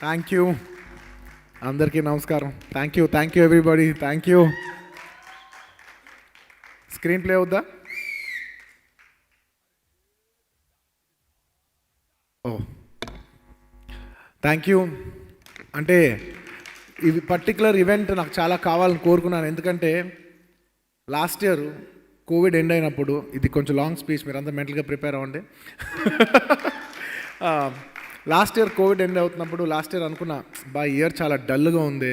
Thank you అందరికీ నమస్కారం. Thank you everybody. Thank you. Screen play అవుద్దా? Oh thank you. అంటే ఇది పర్టికులర్ ఈవెంట్ నాకు చాలా కావాలని కోరుకున్నాను. ఎందుకంటే లాస్ట్ ఇయర్ కోవిడ్ ఎండ్ అయినప్పుడు, ఇది కొంచెం లాంగ్ స్పీచ్, మీరు అంతా మెంటల్గా ప్రిపేర్ అవ్వండి. లాస్ట్ ఇయర్ కోవిడ్ ఎండ్ అవుతున్నప్పుడు లాస్ట్ ఇయర్ అనుకున్నా, ఇయర్ చాలా డల్గా ఉంది,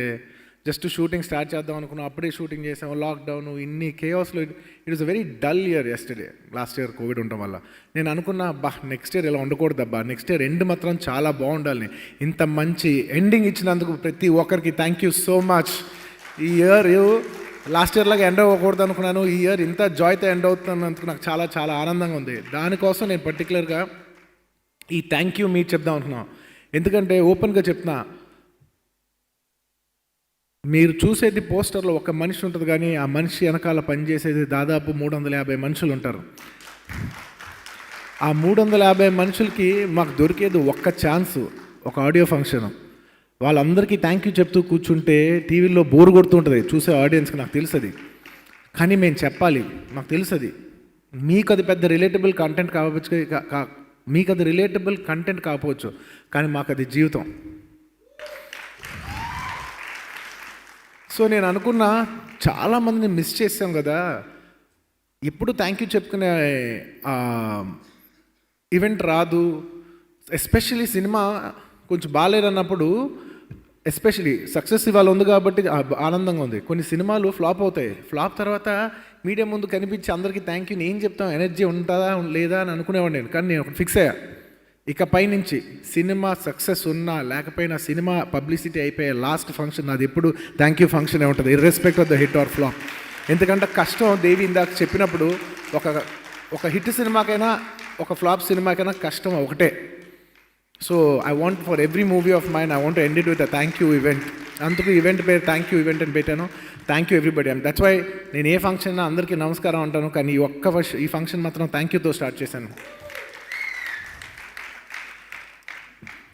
జస్ట్ షూటింగ్ స్టార్ట్ చేద్దాం అనుకున్నా, అప్పుడే షూటింగ్ చేసాము, లాక్డౌన్, ఇన్ని కేయాస్లో. It is a very dull year yesterday, last year Covid ఉండటం వల్ల. నేను అనుకున్నా, నెక్స్ట్ ఇయర్ ఇలా ఉండకూడదబ్బా, నెక్స్ట్ ఇయర్ ఎండ్ మాత్రం చాలా బాగుండాలి. ఇంత మంచి ఎండింగ్ ఇచ్చినందుకు ప్రతి ఒక్కరికి థ్యాంక్ యూ సో మచ్. ఈ ఇయర్ లాస్ట్ ఇయర్ లాగా ఎండ్ అవ్వకూడదు అనుకున్నాను, ఈ ఇయర్ ఇంత జాయ్తో ఎండ్ అవుతున్నందుకు నాకు చాలా చాలా ఆనందంగా ఉంది. దానికోసం నేను పర్టికులర్గా ఈ థ్యాంక్ యూ మీట్ చెప్దాం అనుకున్నాను. ఎందుకంటే ఓపెన్గా చెప్తున్నా, మీరు చూసేది పోస్టర్లో ఒక మనిషి ఉంటుంది, కానీ ఆ మనిషి వెనకాల పనిచేసేది దాదాపు 350 మనుషులు ఉంటారు. ఆ 350 మనుషులకి మాకు దొరికేది ఒక్క ఛాన్సు, ఒక ఆడియో ఫంక్షన్. వాళ్ళందరికీ థ్యాంక్ యూ చెప్తూ కూర్చుంటే టీవీలో బోర్ కొడుతుంటుంది చూసే ఆడియన్స్కి, నాకు తెలుసది. కానీ మేము చెప్పాలి, నాకు తెలుసది. మీకు అది పెద్ద రిలేటబుల్ కంటెంట్ కాకపోవచ్చు, కానీ మాకు అది జీవితం. సో నేను అనుకున్నా, చాలామందిని మిస్ చేసాం కదా, ఎప్పుడు థ్యాంక్ యూ చెప్పుకునే ఈవెంట్ రాదు. ఎస్పెషలీ సినిమా కొంచెం బాగాలేదన్నప్పుడు, ఎస్పెషలీ సక్సెస్ ఇవాళ ఉంది కాబట్టి ఆనందంగా ఉంది. కొన్ని సినిమాలు ఫ్లాప్ అవుతాయి, ఫ్లాప్ తర్వాత మీడియా ముందు కనిపించి అందరికీ థ్యాంక్ యూ ఏం చెప్తాం, ఎనర్జీ ఉంటుందా లేదా అని అనుకునేవాడు నేను. కానీ నేను ఫిక్స్ అయ్యా, ఇకపై నుంచి సినిమా సక్సెస్ ఉన్నా లేకపోయినా, సినిమా పబ్లిసిటీ అయిపోయే లాస్ట్ ఫంక్షన్ అది ఎప్పుడు థ్యాంక్ యూ ఫంక్షన్ ఉంటుంది, irrespective of the hit or flop. ఎందుకంటే కష్టం, దేవి ఇందాక చెప్పినప్పుడు, ఒక హిట్ సినిమాకైనా ఒక ఫ్లాప్ సినిమాకైనా కష్టం ఒకటే. So I want for every movie of mind, I want to end it with a thank you event. అందుకు ఈవెంట్ పేరు థ్యాంక్ యూ ఈవెంట్ అని పెట్టాను. Thank you everybody. And that's why నేను ఏ ఫంక్షన్ అందరికీ నమస్కారం అంటాను, కానీ ఈ ఫంక్షన్ మాత్రం థ్యాంక్ యూతో స్టార్ట్ చేశాను.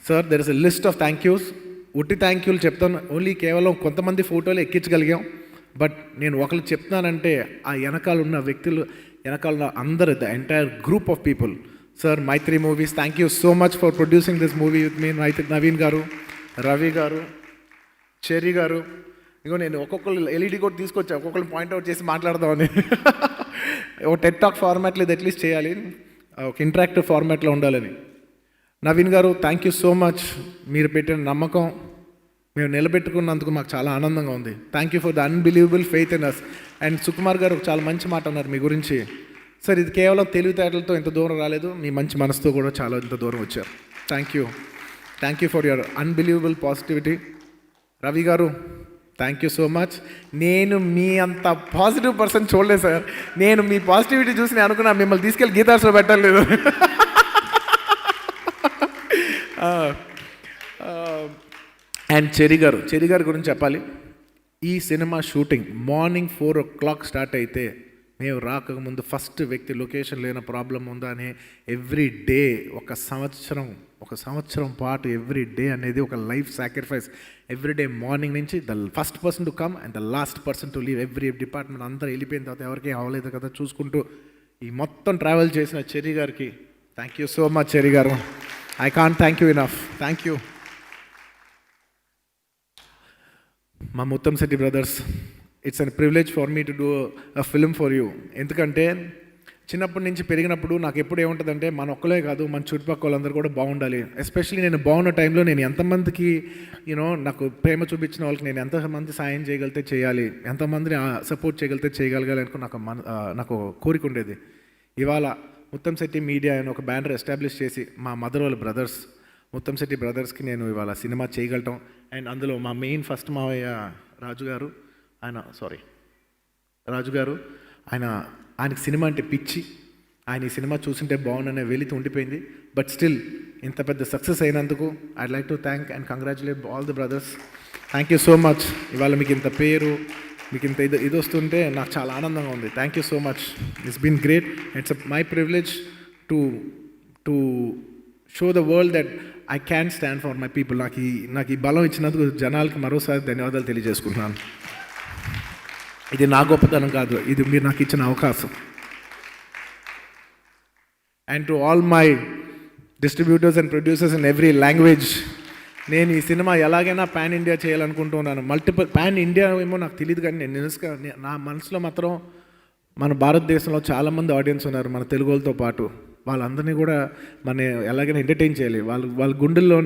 Sir, there is a list of thank use. ఉట్టి థ్యాంక్ యూలు చెప్తాను, ఓన్లీ కేవలం కొంతమంది ఫోటోలు ఎక్కించగలిగాం. బట్ నేను ఒకరు చెప్తున్నానంటే, ఆ వెనకాల ఉన్న వ్యక్తులు, వెనకాల ఉన్న అందరు, the entire group of people. Sir, Mythri Movies, thank you so much for producing this movie with me. Naveen గారు, రవి గారు, చెర్రీ గారు. ఇగో నేను ఒక్కొక్కరు ఎల్ఈడి కూడా తీసుకొచ్చా, ఒక్కొక్కరు పాయింట్అవుట్ చేసి మాట్లాడదామని. ఒక టెడ్ టాక్ ఫార్మాట్లో ఇది అట్లీస్ట్ చేయాలి, ఒక ఇంటరాక్టివ్ ఫార్మాట్లో ఉండాలని. నవీన్ గారు, థ్యాంక్ యూ సో మచ్. మీరు పెట్టిన నమ్మకం మేము నిలబెట్టుకున్నందుకు మాకు చాలా ఆనందంగా ఉంది. Thank you for the unbelievable faith in us. And Sukumar garu చాలా మంచి మాట అన్నారు మీ గురించి. సార్, ఇది కేవలం తెలివితేటలతో ఇంత దూరం రాలేదు, మీ మంచి మనసుతో కూడా చాలా ఇంత దూరం వచ్చారు. Thank you for your unbelievable positivity. Ravi గారు, థ్యాంక్ యూ సో మచ్. నేను మీ అంత పాజిటివ్ పర్సన్ చూడలేదు సార్. నేను మీ పాజిటివిటీ చూసి నేను అనుకున్నా మిమ్మల్ని తీసుకెళ్ళి గీతార్స్లో పెట్టలేదు. అండ్ చెర్రీ గారి గురించి చెప్పాలి. ఈ cinema shooting morning 4 o'clock start అయితే, మేము రాకముందు ఫస్ట్ వ్యక్తి లొకేషన్ లేని ప్రాబ్లం ఉందా అని ఎవ్రీ డే ఒక సంవత్సరం పాటు ఎవ్రీ డే అనేది ఒక life sacrifice. Every day morning నుంచి the first person to come and the last person to leave. Every department అందరూ వెళ్ళిపోయిన తర్వాత ఎవరికి అవ్వలేదు కదా చూసుకుంటూ ఈ మొత్తం ట్రావెల్ చేసిన చెర్రీ గారికి thank you so much. Cherry గారు, I can't thank you enough. Thank you. మా Muttamsetti brothers, it's an privilege for me to do a film for you. ఎందుకంటే చిన్నప్పటి నుంచి పెరిగినప్పుడు నాకు ఎప్పుడు ఏముంటుందంటే, మన ఒక్కలే కాదు, మన చుట్టుపక్కల వాళ్ళందరూ కూడా బాగుండాలి. ఎస్పెషల్లీ నేను బాగున్న టైంలో నేను ఎంతమందికి నాకు ప్రేమ చూపించిన వాళ్ళకి నేను ఎంతమంది సాయం చేయగలిగితే చేయాలి, ఎంతమందిని సపోర్ట్ చేయగలిగితే చేయగలగాలి అనుకుని నాకు కోరిక ఉండేది. ఇవాళ ముత్తంశెట్టి మీడియా అని ఒక బ్యానర్ ఎస్టాబ్లిష్ చేసి, మా మదర్ వాళ్ళ బ్రదర్స్ ముత్తంశెట్టి బ్రదర్స్కి నేను ఇవాళ సినిమా చేయగలటం. అండ్ అందులో మా మెయిన్ ఫస్ట్ మావయ్య రాజు గారు, ఆయనకి సినిమా అంటే పిచ్చి. ఆయన ఈ సినిమా చూస్తుంటే బాగుందనే వెళితే ఉండిపోయింది. బట్ స్టిల్ ఇంత పెద్ద సక్సెస్ అయినందుకు I'd like to thank and congratulate all the brothers. Thank you so much. ఇవాళ మీకు ఇంత పేరు, మీకు ఇంత ఇది వస్తుంటే నాకు చాలా ఆనందంగా ఉంది. Thank you so much. It's been great. It's my privilege to show the world that I can stand for my people. నాకు ఈ బలం ఇచ్చినందుకు జనాలకి మరోసారి ధన్యవాదాలు తెలియజేసుకుంటున్నాను. ఇది నా గొప్పతనం కాదు, ఇది మీరు నాకు ఇచ్చిన అవకాశం. And to all my distributors and producers in every language, నేను ఈ సినిమా ఎలాగైనా పాన్ ఇండియా చేయాలనుకుంటున్నాను. మల్టిపుల్ పాన్ ఇండియా ఏమో నాకు తెలియదు, కానీ నా మనసులో మాత్రం మన భారతదేశంలో చాలామంది ఆడియన్స్ ఉన్నారు మన తెలుగు వాళ్ళతో పాటు. వాళ్ళందరినీ కూడా మన ఎలాగైనా ఎంటర్టైన్ చేయాలి. వాళ్ళ గుండెల్లో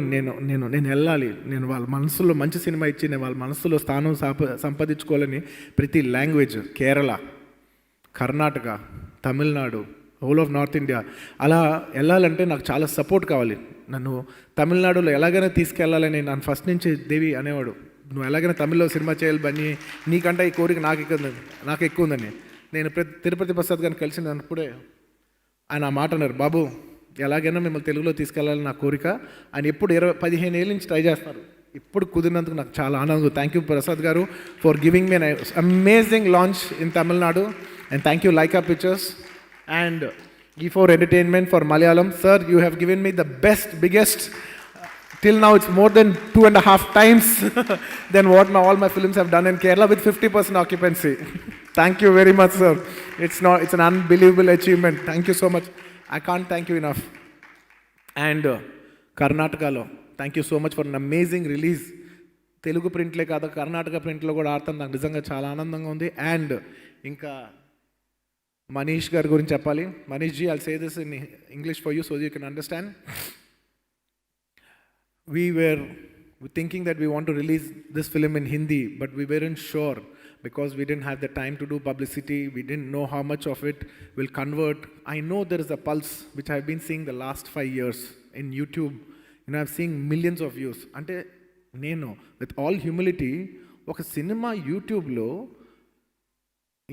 నేను వెళ్ళాలి. నేను వాళ్ళ మనసులో మంచి సినిమా ఇచ్చి నేను వాళ్ళ మనసులో స్థానం సంపాదించుకోవాలని ప్రతి language, Kerala, Karnataka, Tamil Nadu, whole of north India అలా వెళ్ళాలంటే నాకు చాలా సపోర్ట్ కావాలి. నన్ను తమిళనాడులో ఎలాగైనా తీసుకెళ్ళాలని నన్ను ఫస్ట్ నుంచి దేవి అనేవాడు, నువ్వు ఎలాగైనా తమిళ్లో సినిమా చేయాలి బని, నీకంటే ఈ కోరిక నాకు ఎక్కువ ఉందని. నేను తిరుపతి ప్రసాద్ గారిని కలిసినప్పుడే ఆయన ఆ మాట అన్నారు, బాబు ఎలాగైనా మిమ్మల్ని తెలుగులో తీసుకెళ్ళాలని నా కోరిక. ఆయన ఎప్పుడు 15 ఏళ్ళ నుంచి ట్రై చేస్తున్నారు. ఇప్పుడు కుదిరినందుకు నాకు చాలా ఆనందం. Thank you Prasad garu for giving me an amazing launch in Tamil Nadu. And thank you Lyca Pictures and E4 Entertainment for Malayalam. Sir, you have given me the biggest, till now it's more than 2.5 times than what all my films have done in Kerala with 50% occupancy. Thank you very much, sir. It's an unbelievable achievement. Thank you so much. I can't thank you enough. And Karnatakalo, thank you so much for an amazing release. Telugu printle kaada Karnataka printlo kuda aartam నాకు నిజంగా చాలా ఆనందంగా ఉంది. And ఇంకా మనీష్ గారి గురించి చెప్పాలి. Manish ji, I'll say this in English for you so you can understand. We were thinking that we want to release this film in Hindi, but we weren't sure because we didn't have the time to do publicity. We didn't know how much of it will convert. I know there is a pulse which I've been seeing the last 5 years in YouTube. I've seen millions of views. Ante nenu with all humility oka cinema YouTube lo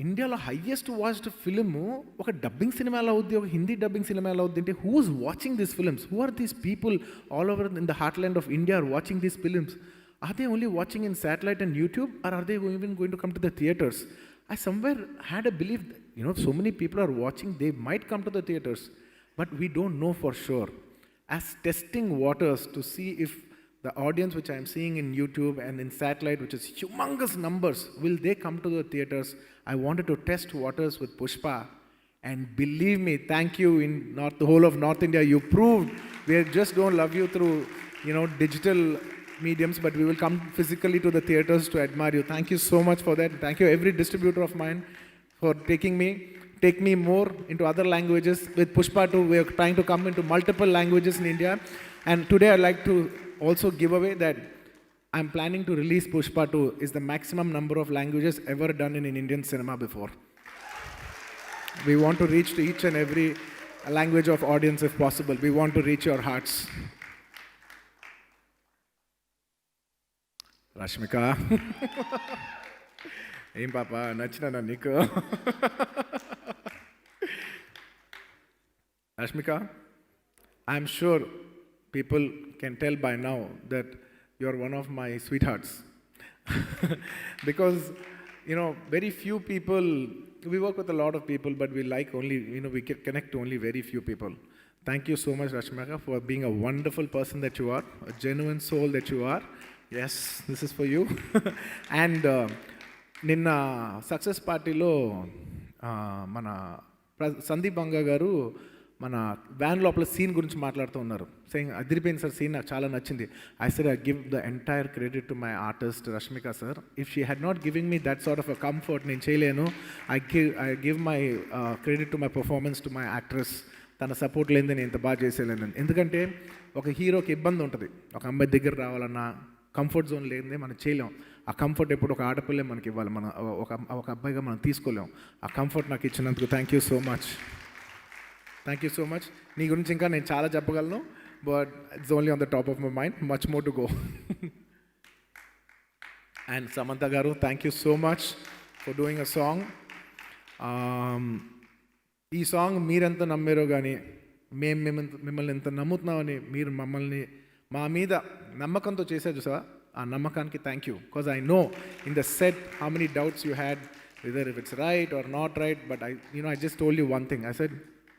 ఇండియాలో highest watched film ఒక dubbing cinema ఎలా అవుద్ది, ఒక Hindi dubbing cinema ఎలా అవుద్ది అంటే who is watching these films? Who are these people all over in the heartland of India are watching these films? Are they only watching in satellite and YouTube are are they even going to come to the theatres? I somewhere had a believe, so many people are watching, they might come to the theatres, but we don't know for sure. As testing waters to see if the audience which I am seeing in YouTube and in satellite, which is humongous numbers, will they come to the theaters? I wanted to test waters with Pushpa, and believe me, thank you in the whole of North India. You proved we just don't love you through digital mediums, but we will come physically to the theaters to admire you. Thank you so much for that. Thank you every distributor of mine for take me more into other languages. With Pushpa 2, we are trying to come into multiple languages in India, and today I'd like to also give away that I'm planning to release Pushpa 2 is the maximum number of languages ever done in Indian cinema before. We want to reach to each and every language of audience if possible. We want to reach your hearts. Rashmika. Em papa, nachina na niku. Rashmika, I'm sure people can tell by now that you're one of my sweethearts. Because, very few people, we work with a lot of people, but we like only, we connect to only very few people. Thank you so much, Rashmika, for being a wonderful person that you are, a genuine soul that you are. Yes, this is for you. And నిన్న success పార్టీలో మన సందీప్ బంగా గారు మన van లోపల scene గురించి మాట్లాడుతూ ఉన్నారు. Saying అదిరిపోయింది సార్ సీన్, నాకు చాలా నచ్చింది. I said I give the entire credit to my artist Rashmika sir. If she had not giving me that sort of a comfort, నేను చేయలేను. I give my credit to my performance to my actress. తన support లేనిదే నేను ఇంత బాగా చేసేయలేను. ఎందుకంటే ఒక హీరోకి ఇబ్బంది ఉంటుంది, ఒక అమ్మాయి దగ్గర రావాలన్నా కంఫర్ట్ జోన్ లేనిదే మనం చేయలేం. ఆ కంఫర్ట్ ఎప్పుడు ఒక ఆడపిల్లే మనకి ఇవ్వాలి, మనం ఒక అబ్బాయిగా మనం తీసుకోలేం. ఆ కంఫర్ట్ నాకు ఇచ్చినందుకు thank you so much. Thank you so much. నీ గురించి ఇంకా నేను చాలా చెప్పగలను, but it's only on the top of my mind, much more to go. And Samantha గారు, thank you so much for doing a song. ఈ సాంగ్ మీరెంత నమ్మారో కానీ మిమ్మల్ని ఎంత నమ్ముతున్నామని, మీరు మమ్మల్ని మా మీద నమ్మకంతో చేశారు చూసావా, ఆ నమ్మకానికి thank you. Because I know in the set how many doubts you had whether if it's right or not right, but I just told you one thing. I said,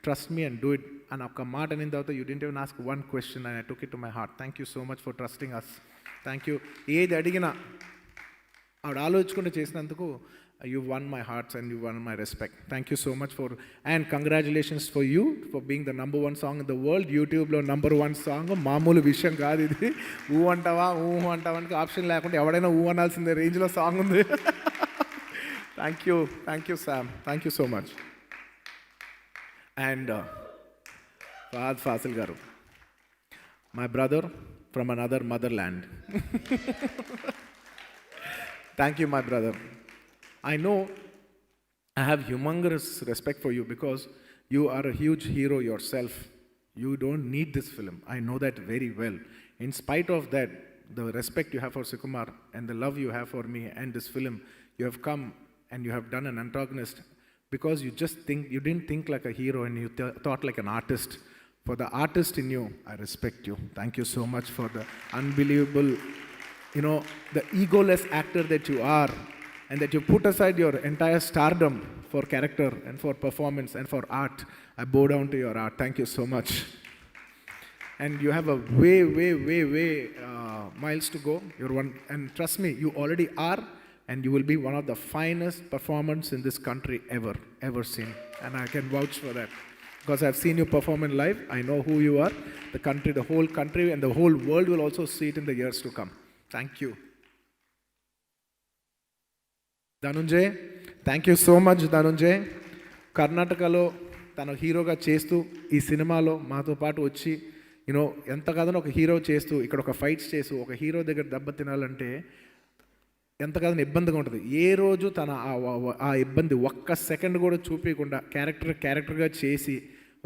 trust me and do it అని ఒక్క మాట అనిన తర్వాత you didn't even ask one question and I took it to my heart. Thank you so much for trusting us. Thank you. ఏది అడిగినా ఆవిడ ఆలోచించుకుంటూ చేసినందుకు you won my hearts and you won my respect. Thank you so much for, and congratulations for you for being the number one song in the world. YouTube lo number one song మామూలు విషయం కాదు ఇది. ఊ అంటావా అంటే option లేకుండా ఎవడైనా ఊ అనాల్సిందే రేంజ్లో సాంగ్ ఉంది. Thank you Sam, thank you so much. And Fahadh Faasil గారు, my brother from another motherland. Thank you, my brother. I know I have humongous respect for you because you are a huge hero yourself. You don't need this film. I know that very well. In spite of that, the respect you have for Sukumar and the love you have for me and this film, you have come and you have done an antagonist because you didn't think like a hero and you thought like an artist. For the artist in you, I respect you. Thank you so much for the unbelievable, the egoless actor that you are, and that you put aside your entire stardom for character and for performance and for art. I bow down to your art. Thank you so much. And you have a way miles to go. You're one, and trust me, you already are, and you will be one of the finest performers in this country ever seen. And I can vouch for that because I've seen you perform in live. I know who you are. The whole country and the whole world will also see it in the years to come. Thank you. Dhananjay, thank you so much Dhananjay. కర్ణాటకలో తన హీరోగా చేస్తూ ఈ సినిమాలో మాతో పాటు వచ్చి ఎంత కాదని ఒక హీరో చేస్తూ ఇక్కడ ఒక ఫైట్స్ చేస్తూ ఒక హీరో దగ్గర దెబ్బ తినాలంటే ఎంత కాదని ఇబ్బందిగా ఉంటుంది. ఏ రోజు తన ఆ ఇబ్బంది ఒక్క సెకండ్ కూడా చూపించకుండా క్యారెక్టర్గా చేసి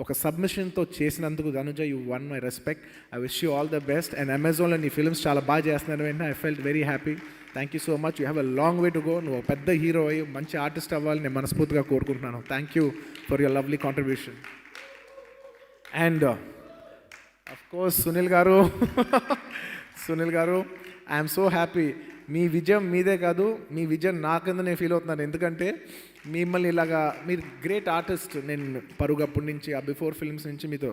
ఒక సబ్మిషన్తో చేసినందుకు Dhananjay, you won my respect. I wish you all the best. And అమెజాన్లో నీ ఫిల్మ్స్ చాలా బాగా చేస్తున్నాను వెంటనే I felt very happy. Thank you so much. You have a long way to go. నువ్వు పెద్ద హీరో అయ్యి మంచి ఆర్టిస్ట్ అవ్వాలని నేను మనస్ఫూర్తిగా కోరుకుంటున్నాను. Thank you for your lovely contribution. And of course Sunil గారు, ఐఎమ్ సో హ్యాపీ. మీ విజయం మీదే కాదు, మీ విజయం నా కింద నేను ఫీల్ అవుతున్నాను. ఎందుకంటే మిమ్మల్ని ఇలాగా మీరు గ్రేట్ ఆర్టిస్ట్. నేను పరుగు అప్పటి నుంచి ఆ బిఫోర్ ఫిల్మ్స్ నుంచి మీతో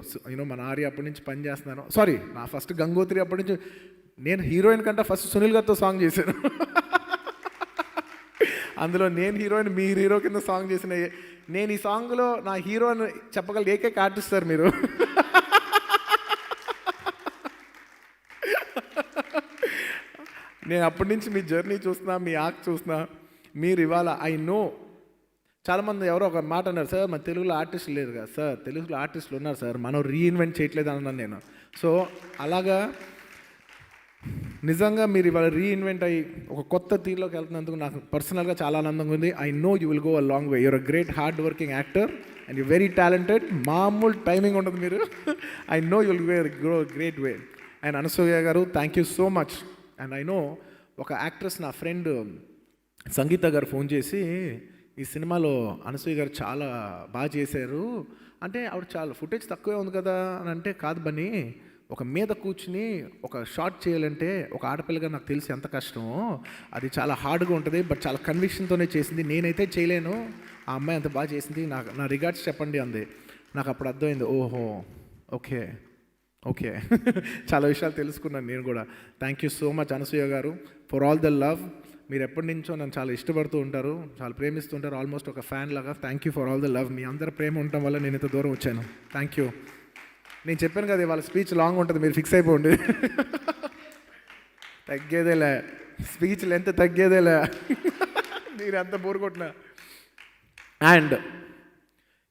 మన ఆర్య అప్పటి నుంచి పని చేస్తున్నాను. సారీ, నా ఫస్ట్ గంగోత్రి అప్పటి నుంచి. నేను హీరోయిన్ కంటే ఫస్ట్ సునీల్ గారితో సాంగ్ చేశాను. అందులో నేను హీరోయిన్, మీరు హీరో కింద సాంగ్ చేసిన. నేను ఈ సాంగ్లో నా హీరో అని చెప్పగల ఏకైక ఆర్టిస్ట్ సార్ మీరు. నేను అప్పటి నుంచి మీ జర్నీ చూస్తున్నా, మీ యాక్ట్ చూస్తున్నా. మీరు ఇవాళ ఐ నో చాలామంది ఎవరో ఒక మాట అన్నారు, సార్ మన తెలుగులో ఆర్టిస్టులు లేరు కదా సార్. తెలుగులో ఆర్టిస్టులు ఉన్నారు సార్, మనం రీఇన్వెంట్ చేయట్లేదు అన్నాను నేను. సో అలాగా నిజంగా మీరు ఇవాళ రీఇన్వెంట్ అయ్యి ఒక కొత్త తీరులోకి వెళ్తున్నందుకు నాకు పర్సనల్గా చాలా ఆనందంగా ఉంది. I know you will go a long way. You're a great hard working actor and you very talented. మామూలు టైమింగ్ ఉండదు మీరు. I know you will grow great way. And Anasuya గారు, thank you so much. And I know ఒక actress, నా friend Sangeetha గారు phone చేసి, ఈ సినిమాలో అనసూయ గారు చాలా బాగా చేశారు అంటే, ఆవిడ చాలా ఫుటేజ్ తక్కువే ఉంది కదా అని అంటే, కాదు బన్నీ, ఒక మీద కూర్చుని ఒక షాట్ చేయాలంటే ఒక ఆడపిల్లగా నాకు తెలిసి ఎంత కష్టమో, అది చాలా హార్డ్గా ఉంటుంది. బట్ చాలా కన్విక్షన్తోనే చేసింది. నేనైతే చేయలేను, ఆ అమ్మాయి అంత బాగా చేసింది, నా రిగార్డ్స్ చెప్పండి అంది. నాకు అప్పుడు అర్థమైంది, ఓహో ఓకే చాలా విషయాలు తెలుసుకున్నాను నేను కూడా. Thank you so much Anasuya గారు ఫర్ ఆల్ ద లవ్. మీరు ఎప్పటి నుంచో నన్ను చాలా ఇష్టపడుతూ ఉంటారు, చాలా ప్రేమిస్తూ ఉంటారు, ఆల్మోస్ట్ ఒక ఫ్యాన్ లాగా. Thank you for all the love. మీ అందరి ప్రేమ ఉండటం వల్ల నేను ఇంత దూరం వచ్చాను. Thank you. నేను చెప్పాను కదా వాళ్ళ స్పీచ్ లాంగ్ ఉంటుంది, మీరు ఫిక్స్ అయిపోండి. తగ్గేదేలే, స్పీచ్ లెంత్ తగ్గేదేలే, మీరు అంత బోర్ కొట్టినా. అండ్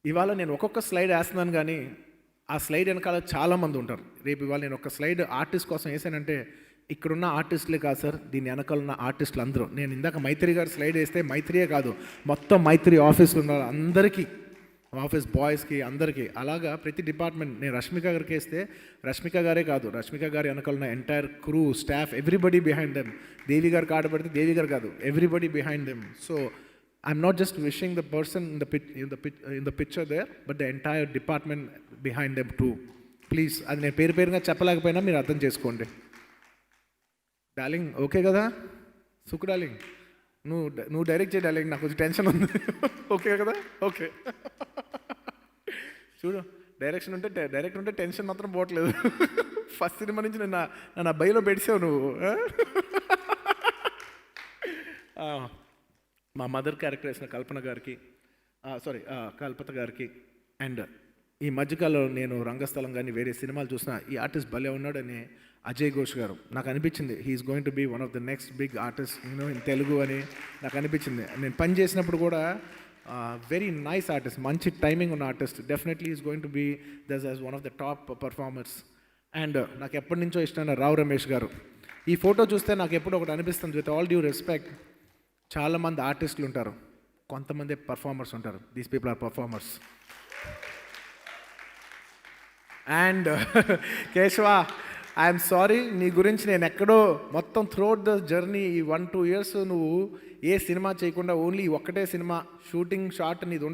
ఇవాళ నేను ఒక్కొక్క స్లైడ్ వేస్తున్నాను, కానీ ఆ స్లైడ్ వెనకాల చాలామంది ఉంటారు. రేపు ఇవాళ నేను ఒక స్లైడ్ ఆర్టిస్ట్ కోసం వేసానంటే, ఇక్కడున్న ఆర్టిస్టులే కాదు సార్, దీని వెనకాల ఉన్న ఆర్టిస్టులు అందరూ. నేను ఇందాక మైత్రి గారు స్లైడ్ వేస్తే మైత్రియే కాదు, మొత్తం మైత్రి ఆఫీస్లో ఉన్న అందరికీ, ఆఫీస్ బాయ్స్కి అందరికీ, అలాగా ప్రతి డిపార్ట్మెంట్. నేను రష్మిక గారికి వేస్తే రష్మిక గారే కాదు, రష్మిక గారి వెనకాల ఉన్న entire crew, staff, everybody behind them. Devi గారు కార్డు పడితే దేవి గారు కాదు, everybody behind them. So I'm not just wishing the person in the picture there, but the entire department behind them too. Please, అది నేను పేరుగా చెప్పలేకపోయినా మీరు అర్థం చేసుకోండి. డార్లింగ్ ఓకే కదా, సుఖ్ డార్లింగ్, నువ్వు డైరెక్ట్ చేయ డార్లింగ్, నాకు కొంచెం టెన్షన్ ఉంది. ఓకే కదా, ఓకే. చూడు, డైరెక్టర్ ఉంటే టెన్షన్ మాత్రం పోవట్లేదు. ఫస్ట్ సినిమా నుంచి నన్ను బయలో పెట్టావు నువ్వు. మా మదర్ క్యారెక్టర్ వేసిన కల్పత గారికి అండ్ ఈ మధ్యకాలంలో నేను రంగస్థలం కానీ వేరే సినిమాలు చూసిన ఈ ఆర్టిస్ట్ భలే ఉన్నాడని అజయ్ ఘోష్ గారు, నాకు అనిపించింది he's going to be one of the next big artist in Telugu అని నాకు అనిపించింది. నేను పని చేసినప్పుడు కూడా వెరీ నైస్ ఆర్టిస్ట్, మంచి టైమింగ్ ఉన్న artist, definitely is going to be thus as one of the top performers. And నాకు ఎప్పటి నుంచో ఇష్టమైన రావు రమేష్ గారు. ఈ ఫోటో చూస్తే నాకు ఎప్పుడు ఒకటి అనిపిస్తుంది, విత్ ఆల్ డ్యూ రెస్పెక్ట్, చాలామంది ఆర్టిస్టులు ఉంటారు, కొంతమంది పర్ఫార్మర్స్ ఉంటారు. These people are performers. And Keshava, I'm sorry, నీ గురించి నేను ఎక్కడో మొత్తం త్రూఅవుట్ ద జర్నీ ఈ 1-2 ఇయర్స్ నువ్వు ఏ సినిమా చేయకుండా ఓన్లీ ఒక్కటే సినిమా షూటింగ్ షాట్ నీది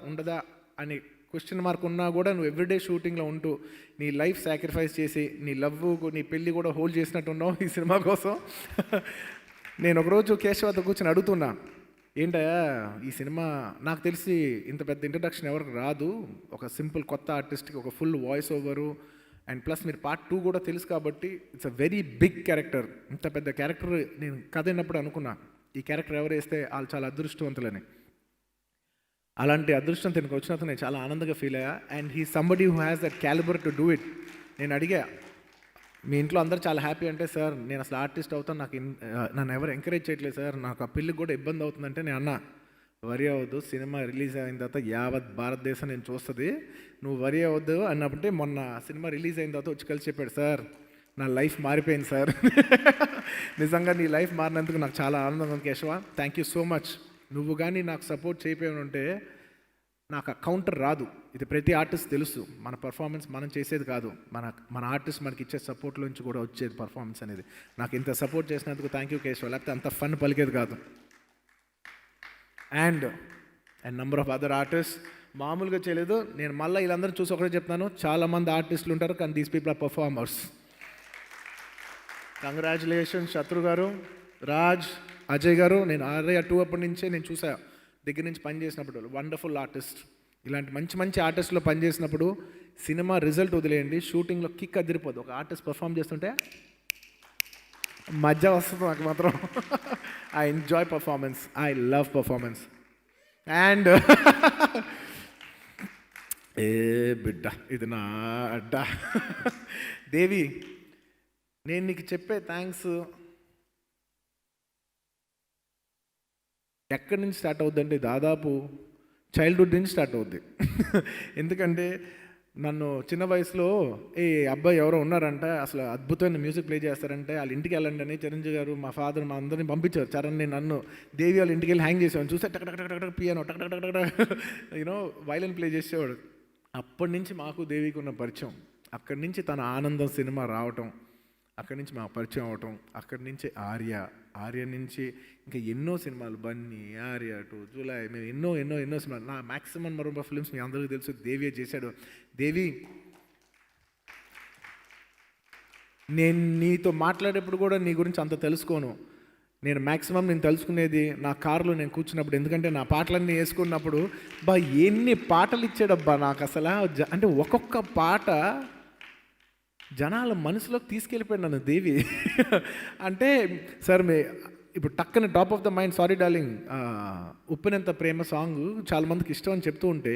ఉండదా అని క్వశ్చన్ మార్క్ ఉన్నా కూడా నువ్వు ఎవ్రీడే షూటింగ్లో ఉంటూ నీ లైఫ్ సాక్రిఫైస్ చేసి నీ లవ్ నీ పెళ్ళి కూడా హోల్డ్ చేసినట్టున్నావు ఈ సినిమా కోసం. నేను ఒకరోజు కేశవతో కూర్చొని అడుగుతున్నా, ఏంటయ్యా ఈ సినిమా నాకు తెలిసి ఇంత పెద్ద ఇంట్రడక్షన్ ఎవరికి రాదు, ఒక సింపుల్ కొత్త ఆర్టిస్ట్కి ఒక full voice over and plus మీరు పార్ట్ 2 కూడా తెలుసు కాబట్టి it's a very big character. ఇంత పెద్ద క్యారెక్టర్ నేను కథ అయినప్పుడు అనుకున్నా ఈ క్యారెక్టర్ ఎవరు వేస్తే వాళ్ళు చాలా అదృష్టవంతులని. అలాంటి అదృష్టం తనకు వచ్చినందుకు నేను చాలా ఆనందంగా ఫీల్ అయ్యా. And he somebody who has that calibre to do it. నేను అడిగా, మీ ఇంట్లో అందరూ చాలా హ్యాపీ అంటే, సార్ నేను అసలు ఆర్టిస్ట్ అవుతాను, నన్ను ఎవరు ఎంకరేజ్ చేయట్లేదు సార్, నాకు ఆ పెళ్ళికి కూడా ఇబ్బంది అవుతుందంటే నేను అన్నా, వరి అవ్వద్దు, సినిమా రిలీజ్ అయిన తర్వాత యావత్ భారతదేశం నేను చూస్తుంది, నువ్వు వరి అవ్వద్దు అన్నప్పుడు మొన్న సినిమా రిలీజ్ అయిన తర్వాత వచ్చి కలిసి చెప్పాడు, సార్ నా లైఫ్ మారిపోయింది సార్. నిజంగా నీ లైఫ్ మారినందుకు నాకు చాలా ఆనందంగా ఉంది Keshava, thank you so much. నువ్వు కానీ నాకు సపోర్ట్ చేయకపోయి ఉంటే నాకు ఆ కౌంటర్ రాదు. ఇది ప్రతి ఆర్టిస్ట్ తెలుసు, మన పర్ఫార్మెన్స్ మనం చేసేది కాదు, మన ఆర్టిస్ట్ మనకి ఇచ్చే సపోర్ట్లోంచి కూడా వచ్చేది పర్ఫార్మెన్స్ అనేది. నాకు ఇంత సపోర్ట్ చేసినందుకు థ్యాంక్ యూ కేశవ, లేకపోతే అంత ఫన్ పలికేది కాదు. And number of other artist మామూలుగా చేయలేదు. నేను మళ్ళీ వీళ్ళందరూ చూసి ఒకటే చెప్తాను, చాలామంది ఆర్టిస్టులు ఉంటారు కానీ these people are performers. Congratulations Shatru garu, Raj, Ajay గారు. నేను ఆర్య 2 అప్పటి నుంచే నేను చూసా, దగ్గర నుంచి పనిచేసినప్పుడు వండర్ఫుల్ ఆర్టిస్ట్. ఇలాంటి మంచి మంచి ఆర్టిస్టులో పనిచేసినప్పుడు సినిమా రిజల్ట్ వదిలేయండి, షూటింగ్లో కిక్ అదిరిపోదు. ఒక ఆర్టిస్ట్ పర్ఫామ్ చేస్తుంటే మజా వస్తుంది నాకు మాత్రం. I enjoy performance, I love performance. And ఏ బిడ్డ ఇది నా అడ్డ దేవి, నేను నీకు చెప్పే థ్యాంక్స్ ఎక్కడి నుంచి స్టార్ట్ అవుద్దంటే దాదాపు చైల్డ్హుడ్ నుంచి స్టార్ట్ అవుద్ది. ఎందుకంటే నన్ను చిన్న వయసులో అబ్బాయి ఎవరో ఉన్నారంట, అసలు అద్భుతమైన మ్యూజిక్ ప్లే చేస్తారంటే వాళ్ళ ఇంటికి వెళ్ళండి అని చిరంజీవి గారు మా ఫాదర్ మా అందరిని పంపించారు. చరణ్ని నన్ను దేవి వాళ్ళ ఇంటికి వెళ్ళి హ్యాంగ్ చేసేవాడు. చూస్తే టక్ పియానో టక్ వైలన్ ప్లే చేసేవాడు. అప్పటి నుంచి మాకు దేవికి ఉన్న పరిచయం, అక్కడి నుంచి తన ఆనందం సినిమా రావటం, అక్కడి నుంచి మా పరిచయం అవటం, అక్కడి నుంచి ఆర్య నుంచి ఇంకా ఎన్నో సినిమాలు, బన్నీ, ఆర్య 2, జూలై, మేము ఎన్నో సినిమాలు. నా మ్యాక్సిమం నెంబర్ ఆఫ్ ఫిల్మ్స్ మీ అందరికీ తెలుసు, దేవియే చేశాడు. దేవి, నేను నీతో మాట్లాడేప్పుడు కూడా నీ గురించి అంత తెలుసుకోను. నేను మ్యాక్సిమం నేను తెలుసుకునేది నా కారులో నేను కూర్చున్నప్పుడు, ఎందుకంటే నా పాటలన్నీ వేసుకున్నప్పుడు ఎన్ని పాటలు ఇచ్చాడబ్బా నాకు అసలు. అంటే ఒక్కొక్క పాట జనాల మనసులోకి తీసుకెళ్ళిపోయాడు నన్ను దేవి. అంటే సార్ ఇప్పుడు టక్కన top of the mind, sorry darling, ఉప్పినంత ప్రేమ సాంగ్ చాలామందికి ఇష్టం అని చెప్తూ ఉంటే,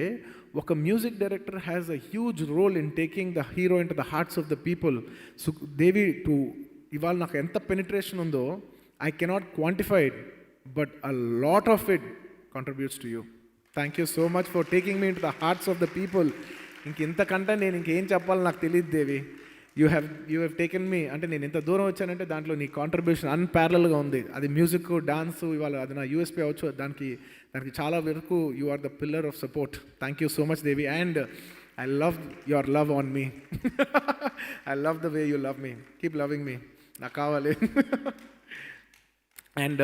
ఒక music director has a huge role in taking the hero into the hearts of the people. Devi టు ఇవాళ నాకు ఎంత పెనిట్రేషన్ ఉందో I cannot quantify it, but a lot of it contributes to you. Thank you so much for taking me into the hearts of the people. ఇంతకంటే నేను ఇంకేం చెప్పాలో నాకు తెలియదు దేవి. యూ హ్యావ్ టేకెన్ మీ, అంటే నేను ఎంత దూరం వచ్చానంటే దాంట్లో నీ కాంట్రిబ్యూషన్ అన్పారలల్గా ఉంది. అది మ్యూజిక్, డాన్స్, ఇవాళ అది నా యూఎస్పీ అవచ్చు. దానికి చాలా వరకు you are the pillar of support. Thank you so much Devi. And I love your love on me. I love the way you love me. Keep loving me, నాకు కావాలి. అండ్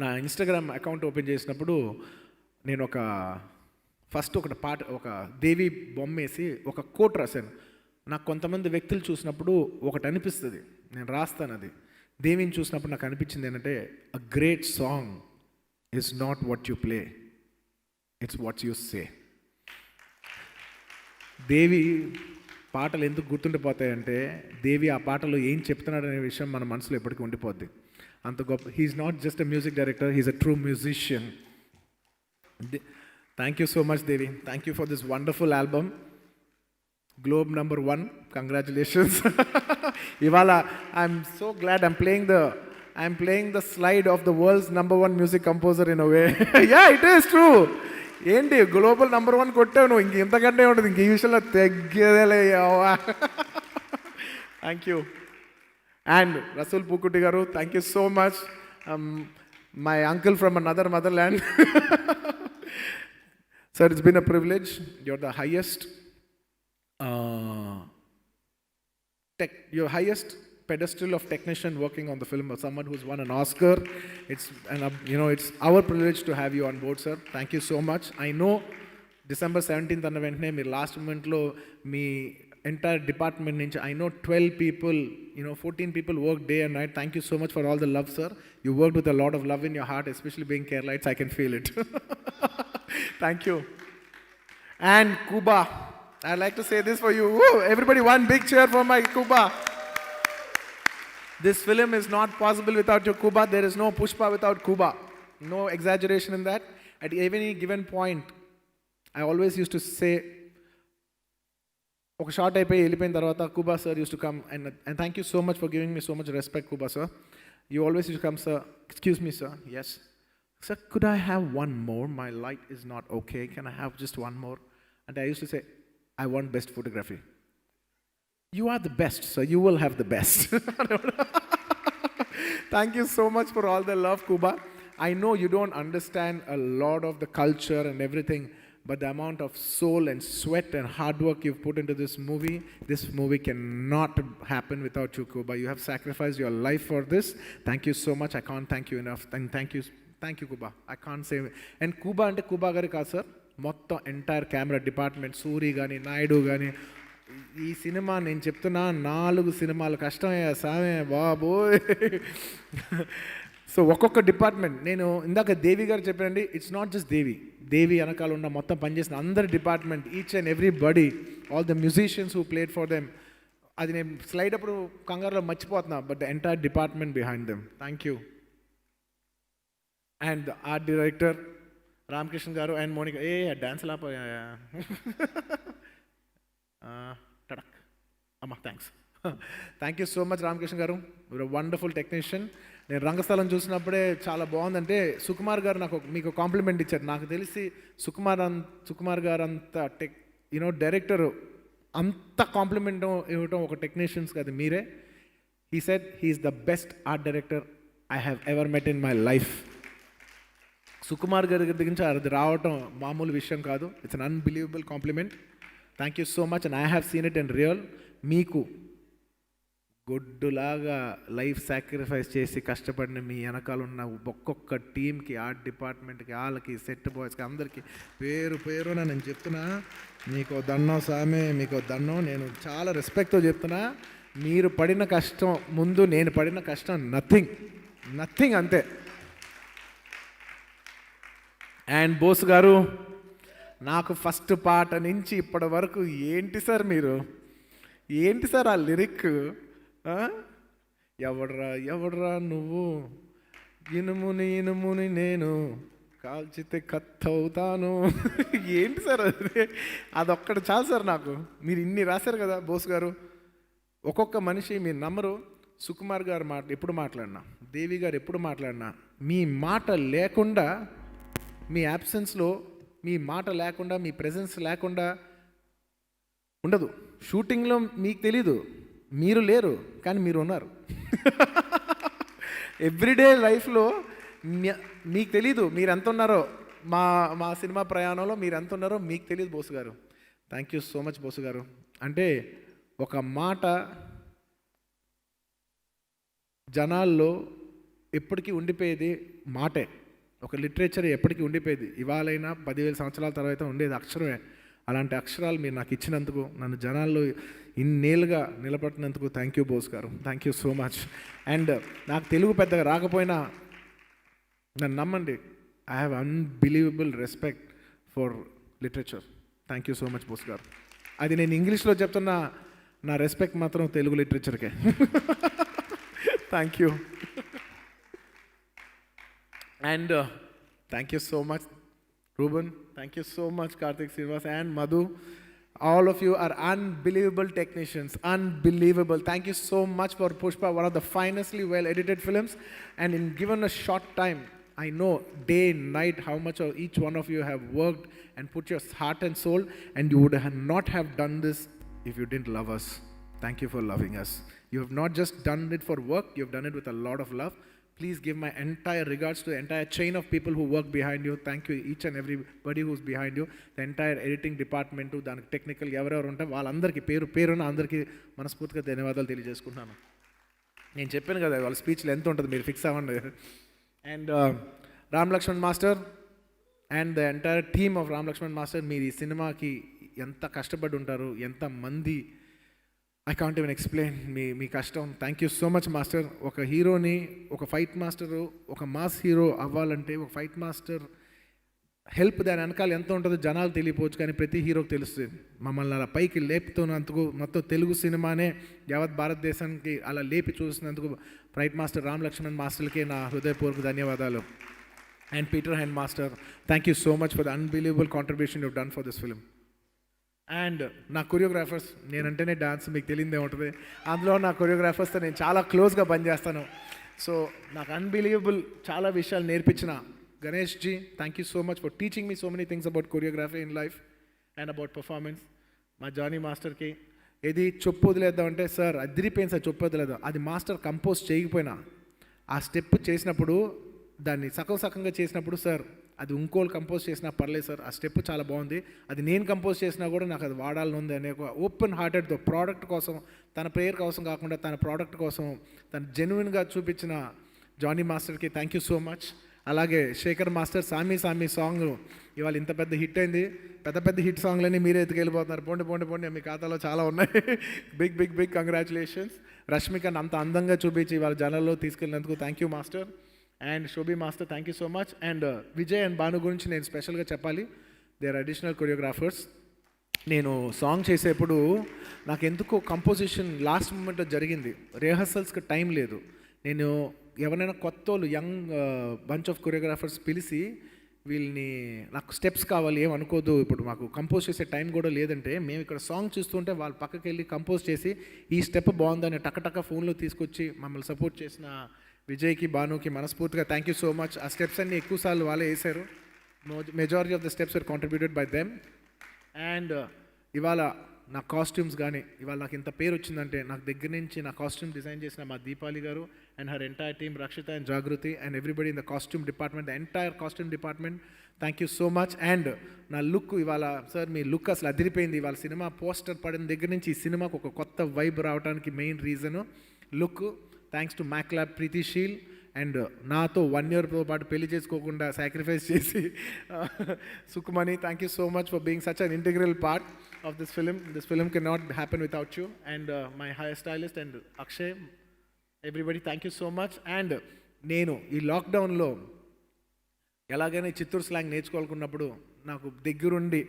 నా ఇన్స్టాగ్రామ్ అకౌంట్ ఓపెన్ చేసినప్పుడు నేను first ఒక దేవి బొమ్మ వేసి ఒక coat రాశాను. నాకు కొంతమంది వ్యక్తులు చూసినప్పుడు ఒకటి అనిపిస్తుంది, నేను రాస్తాను అది. దేవిని చూసినప్పుడు నాకు అనిపించింది ఏంటంటే, a great song is not what you play, it's what you say. Devi పాటలు ఎందుకు గుర్తుండిపోతాయంటే దేవి ఆ పాటలో ఏం చెప్తున్నాడనే విషయం మన మనసులో ఎప్పటికీ ఉండిపోద్ది. అంత గొప్ప. He's not just a music director, he's a true musician. Thank you so much Devi. Thank you for this wonderful album. Globe #1, congratulations. ఇవాళ I'm so glad I'm playing the slide of the world's #1 music composer in a way. Yeah, it is true. ఏంటి global #1 కొట్టావు నువ్వు, ఇంక ఇంతకంటే ఉంటుంది, ఇంక ఈ విషయంలో తగ్గేదేలే. Thank you. And Resul Pookutty గారు, thank you so much. My uncle from another motherland. Sir, it's been a privilege. You're the highest your highest pedestal of technician working on the film, or someone who's won an Oscar. It's our privilege to have you on board, sir. Thank you so much. I know December 17th అన్న వెంటనే మీరు last మూమెంట్లో మీ entire department నుంచి I know 12 people, 14 people work day and night. Thank you so much for all the love, sir. You worked with a lot of love in your heart, especially being Keralites. I can feel it. Thank you. And Kuba, I'd like to say this for you. Woo! Everybody, one big cheer for my Kuba. This film is not possible without your Kuba. There is no Pushpa without Kuba. No exaggeration in that. At any given point, I always used to say, ఒక short అయిపోయి వెళ్ళిపోయిన తర్వాత Kuba sir used to come and thank you so much for giving me so much respect, Kuba sir. You always used to come, sir. Excuse me, sir. Yes. Sir, could I have one more? My light is not okay. Can I have just one more? And I used to say, I want best photography. You are the best, sir. You will have the best. Thank you so much for all the love, Kuba. I know you don't understand a lot of the culture and everything, but the amount of soul and sweat and hard work you've put into this movie cannot happen without you, Kuba. You have sacrificed your life for this. Thank you so much. I can't thank you enough. And thank you, Kuba. I can't say. And Kuba ante Kuba gari kaadu, sir. మొత్తం entire camera department, Suri కానీ నాయుడు కానీ, ఈ cinema నేను చెప్తున్నా 4 సినిమాలు కష్టమయ్యా సామే బాబోయ్. So ఒక్కొక్క డిపార్ట్మెంట్, నేను ఇందాక దేవి గారు చెప్పానండి, ఇట్స్ నాట్ జస్ట్ దేవి వెనకాల ఉన్న మొత్తం పనిచేసిన అందరి department, each and everybody, all the musicians who played for them. అది నేను స్లైడ్ అప్పుడు కంగారులో మర్చిపోతున్నా, but the entire department behind them. Thank you. And art director Ramakrishna గారు అండ్ మోనిక. డ్యాన్స్ లాపోయా టడక్ అమ్మా. Thank you so much Ramakrishna గారు. Your wonderful technician. నేను రంగస్థలం చూసినప్పుడే చాలా బాగుందంటే సుకుమార్ గారు మీకు కాంప్లిమెంట్ ఇచ్చారు. నాకు తెలిసి సుకుమార్ గారు అంత డైరెక్టర్ అంత కాంప్లిమెంట్ ఇవ్వటం ఒక టెక్నీషియన్స్కి అది మీరే. He said he's the best art director I have ever met in my life. Sukumar గారి దగ్గర నుంచి అది రావటం మామూలు విషయం కాదు. It's an unbelievable compliment. Thank you so much. And I have seen it in real. మీకు గొడ్డులాగా లైఫ్ సాక్రిఫైస్ చేసి కష్టపడిన మీ వెనకాల ఉన్న ఒక్కొక్క టీంకి, ఆర్ట్ డిపార్ట్మెంట్కి, వాళ్ళకి, సెట్ బాయ్స్కి, అందరికీ పేరున నేను చెప్తున్నా, మీకు దండం సామే, మీకు దండం. నేను చాలా రెస్పెక్ట్తో చెప్తున్నా. మీరు పడిన కష్టం ముందు నేను పడిన కష్టం నథింగ్ అంతే. అండ్ బోస్ గారు, నాకు ఫస్ట్ పాట నుంచి ఇప్పటి వరకు ఏంటి సార్ ఆ లిరిక్, ఎవడ్రా నువ్వు, ఇనుముని నేను కాల్చితే కత్తవుతాను. ఏంటి సార్ అదొక్కటి చాలు సార్ నాకు. మీరు ఇన్ని రాశారు కదా బోస్ గారు. ఒక్కొక్క మనిషి మీరు నమ్మరు. సుకుమార్ గారు ఎప్పుడు మాట్లాడినా, దేవి గారు ఎప్పుడు మాట్లాడినా, మీ మాట లేకుండా, మీ యాబ్సెన్స్లో మీ మాట లేకుండా, మీ ప్రెజెన్స్ లేకుండా ఉండదు. షూటింగ్లో మీకు తెలీదు, మీరు లేరు, కానీ మీరు ఉన్నారు. ఎవ్రీడే లైఫ్లో మీకు తెలీదు మీరు ఎంత ఉన్నారో. మా సినిమా ప్రయాణంలో మీరు ఎంత ఉన్నారో మీకు తెలియదు బోసు గారు. థ్యాంక్ యూ సో మచ్ బోసు గారు. అంటే ఒక మాట జనాల్లో ఎప్పటికీ ఉండిపోయేది మాటే. ఒక లిటరేచర్ ఎప్పటికీ ఉండిపోయేది. ఇవాళైనా 10,000 సంవత్సరాల తర్వాత ఉండేది అక్షరమే. అలాంటి అక్షరాలు మీరు నాకు ఇచ్చినందుకు, నన్ను జనాల్లో ఇన్నేళ్ళుగా నిలబెట్టినందుకు థ్యాంక్ యూ బోస్ గారు. Thank you so much. And నాకు తెలుగు పెద్దగా రాకపోయినా నన్ను నమ్మండి, I have unbelievable respect for literature. Thank you so much Bose గారు. అది నేను ఇంగ్లీష్లో చెప్తున్న నా రెస్పెక్ట్ మాత్రం తెలుగు లిటరేచర్కే. Thank you. And thank you so much Ruben, thank you so much Karthik Srinivas and Madhu. All of you are unbelievable technicians, unbelievable. Thank you so much for Pushpa, one of the finestly well edited films, and in given a short time, I know day and night how much of each one of you have worked and put your heart and soul, and you would not have done this if you didn't love us. Thank you for loving us. You have not just done it for work, you have done it with a lot of love. Please give my entire regards to the entire chain of people who work behind you. Thank you each and everybody who's behind you. The entire editing department, దానికి technical ఎవరెవరు ఉంటే వాళ్ళందరికీ పేరున అందరికీ మనస్ఫూర్తిగా ధన్యవాదాలు తెలియజేసుకుంటున్నాను. నేను చెప్పాను కదా వాళ్ళ స్పీచ్లో ఎంత ఉంటుంది, మీరు ఫిక్స్ అవ్వండి. And Ram Lakshman master and the entire team of Ram Lakshman master, మీరు ఈ సినిమాకి ఎంత కష్టపడి ఉంటారు, ఎంతమంది, ఐ కాంట్ ఈవెన్ ఎక్స్ప్లెయిన్ మీ కష్టం. Thank you so much master. ఒక హీరోని, ఒక ఫైట్ మాస్టరు, ఒక మాస్ హీరో అవ్వాలంటే ఒక ఫైట్ మాస్టర్ హెల్ప్ దాని వెనకాల ఎంత ఉంటుందో జనాలు తెలియపోవచ్చు, కానీ ప్రతి హీరోకి తెలుస్తుంది. మమ్మల్ని అలా పైకి లేపుతున్నందుకు, మొత్తం తెలుగు సినిమానే యావత్ భారతదేశానికి అలా లేపి చూసినందుకు ఫైట్ మాస్టర్ రామ్ లక్ష్మణ్ మాస్టర్కి నా హృదయపూర్వక ధన్యవాదాలు. And Peter hand master, thank you so much for the unbelievable contribution you done for this film. And నా కొరియోగ్రాఫర్స్, నేనంటేనే డాన్స్ మీకు తెలియదే ఉంటుంది, అందులో నా కొరియోగ్రాఫర్స్తో నేను చాలా క్లోజ్గా పనిచేస్తాను. సో నాకు అన్బిలీవబుల్ చాలా విషయాలు నేర్పించిన Ganesh ji, thank you so much for teaching me so many things about choreography in life and about performance. మా జానీ మాస్టర్కి ఏది చెప్పు వదిలేద్దామంటే, సార్ అదిరిపోయింది సార్, చెప్పు వదిలేద్దాం. అది మాస్టర్ కంపోజ్ చేయకపోయినా ఆ స్టెప్ చేసినప్పుడు, దాన్ని సగంగా చేసినప్పుడు, సార్ అది ఇంకోళ్ళు కంపోజ్ చేసినా పర్లేదు సార్, ఆ స్టెప్ చాలా బాగుంది, అది నేను కంపోజ్ చేసినా కూడా నాకు అది వాడాలని ఉంది అనే ఒక ఓపెన్ హార్టెడ్తో ప్రోడక్ట్ కోసం, తన ప్రేయర్ కోసం కాకుండా తన ప్రోడక్ట్ కోసం తను జెన్యున్గా చూపించిన జానీ మాస్టర్కి థ్యాంక్ యూ సో మచ్. అలాగే శేఖర్ మాస్టర్, సామి సాంగ్ ఇవాళ ఇంత పెద్ద హిట్ అయింది. పెద్ద హిట్ సాంగ్లన్నీ మీరే ఎత్తుకెళ్ళిపోతున్నారు. పోండి మీ ఖాతాలో చాలా ఉన్నాయి. Big congratulations. రష్మికని అంత అందంగా చూపించి ఇవాళ జనాల్లో తీసుకెళ్ళినందుకు thank you master. And Shobi master, thank you so much. And Vijay and Bhanu గురించి నేను స్పెషల్గా చెప్పాలి. They are additional choreographers. నేను సాంగ్ చేసేప్పుడు నాకు ఎందుకో కంపోజిషన్ లాస్ట్ మూమెంట్లో జరిగింది, రిహర్సల్స్కి టైం లేదు. నేను ఎవరైనా కొత్త వాళ్ళు యంగ్ బంచ్ ఆఫ్ కొరియోగ్రాఫర్స్ పిలిచి వీళ్ళని నాకు స్టెప్స్ కావాలి, ఏమనుకోదు, ఇప్పుడు మాకు కంపోజ్ చేసే టైం కూడా లేదంటే, మేము ఇక్కడ సాంగ్ చూస్తుంటే వాళ్ళు పక్కకి వెళ్ళి కంపోజ్ చేసి ఈ స్టెప్ బాగుందని టక్క ఫోన్లో తీసుకొచ్చి మమ్మల్ని సపోర్ట్ చేసిన విజయ్కి, భానుకి మనస్ఫూర్తిగా థ్యాంక్ యూ సో మచ్. ఆ స్టెప్స్ అన్ని ఎక్కువసార్లు వాళ్ళే వేశారు. Majority of the steps are contributed by them. And ఇవాళ నా కాస్ట్యూమ్స్ కానీ ఇవాళ నాకు ఇంత పేరు వచ్చిందంటే, నాకు దగ్గర నుంచి నా కాస్ట్యూమ్ డిజైన్ చేసిన మా Deepali garu and her entire team, Rakshita and Jagriti and everybody in the costume department, the entire costume department, thank you so much. And నా లుక్ ఇవాళ, సార్ మీ లుక్ అసలు అదిరిపోయింది. ఇవాళ సినిమా పోస్టర్ పడిన దగ్గర నుంచి ఈ సినిమాకు ఒక కొత్త వైబ్ రావడానికి main reason look. Thanks to మ్యాక్లాబ్ ప్రీతిశీల్ అండ్ నాతో 1 yearతో పాటు పెళ్లి చేసుకోకుండా సాక్రిఫైస్ చేసి Sukumani, thank you so much for being such an integral part of this film. This film can not happen without you. And my hair stylist and Akshay, everybody thank you so much. And నేను ఈ లాక్డౌన్లో ఎలాగైనా Chittoor slang నేర్చుకోవాలనుకున్నప్పుడు నాకు దగ్గరుండి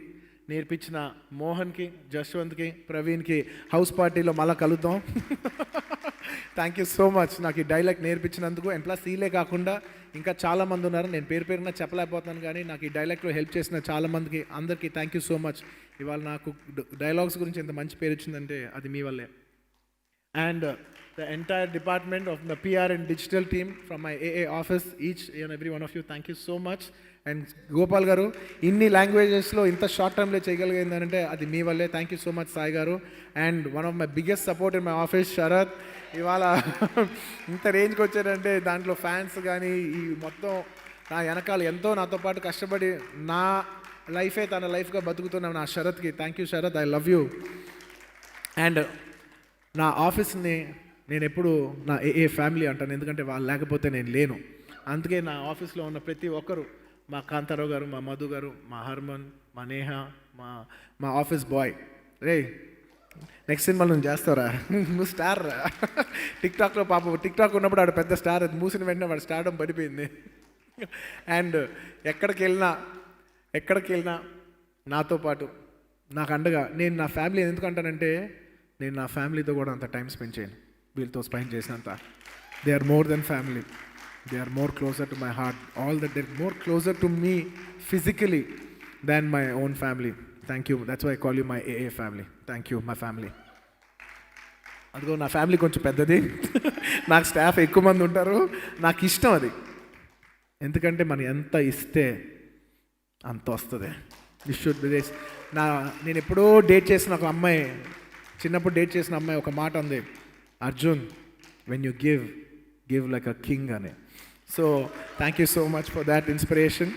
నేర్పించిన మోహన్కి, జశ్వంత్కి, ప్రవీణ్కి house పార్టీలో మళ్ళీ కలుద్దాం. థ్యాంక్ యూ సో మచ్ నాకు ఈ డైలాగ్ నేర్పించినందుకు. అండ్ ప్లస్ వీళ్ళే కాకుండా ఇంకా చాలామంది ఉన్నారు, నేను పేరున చెప్పలేకపోతున్నాను, కానీ నాకు ఈ డైలాగ్లో హెల్ప్ చేసిన చాలామందికి అందరికీ థ్యాంక్ యూ సో మచ్. ఇవాళ నాకు డైలాగ్స్ గురించి ఎంత మంచి పేరు వచ్చిందంటే అది మీ వల్లే. And the entire department of the PR and digital team from my AA office, each and every one of you, thank you so much. And Gopal గారు ఇన్ని లాంగ్వేజెస్లో ఇంత షార్ట్ టైంలో చేయగలిగిందంటే అది మీ వల్లే. Thank you so much Sai గారు. And one of my biggest support in my office Sarath, ఇవాళ ఇంత రేంజ్కి వచ్చారంటే దాంట్లో ఫ్యాన్స్ కానీ ఈ మొత్తం నా వెనకాల ఎంతో నాతో పాటు కష్టపడి నా లైఫే తన లైఫ్గా బతుకుతున్నాను నా శరత్కి. Thank you Sarath, I love you. And నా ఆఫీస్ని నేను ఎప్పుడు నా AA ఫ్యామిలీ అంటాను, ఎందుకంటే వాళ్ళు లేకపోతే నేను లేను. అందుకే నా ఆఫీస్లో ఉన్న ప్రతి ఒక్కరు, మా కాంతారావు గారు, మా మధు గారు, మా హర్మన్, మా నేహ, మా ఆఫీస్ బాయ్, రే నెక్స్ట్ సినిమాలో నువ్వు చేస్తావురా, నువ్వు స్టార్ రా. టిక్టాక్లో పాపం టిక్టాక్ ఉన్నప్పుడు ఆడు పెద్ద స్టార్, అది మూసిన వెంటనే వాడు స్టార్డం పడిపోయింది. అండ్ ఎక్కడికి వెళ్ళినా నాతో పాటు నాకు అండగా. నేను నా ఫ్యామిలీ ఎందుకంటానంటే, నేను నా ఫ్యామిలీతో కూడా అంత టైం స్పెండ్ చేయను వీళ్ళతో స్పెండ్ చేసినంత. They are more than family. They are more closer to my heart. All that they more closer to me physically than my own family. Thank you. That's why I call you my A A family. Thank you my family. అదిగో నా family కొంచెం పెద్దది. నాకు staff ఎక్కువ మంది ఉంటారు. నాకు ఇష్టం అది. ఎందుకంటే మనం ఎంత ఇస్తే అంత వస్తుంది. This should be this. నేను ఎప్పుడో డేట్ చేసిన ఒక అమ్మాయి, చిన్నప్పుడు డేట్ చేసిన అమ్మాయి ఒక మాట ఉంది, Arjun when you give like a king అని. So thank you so much for that inspiration.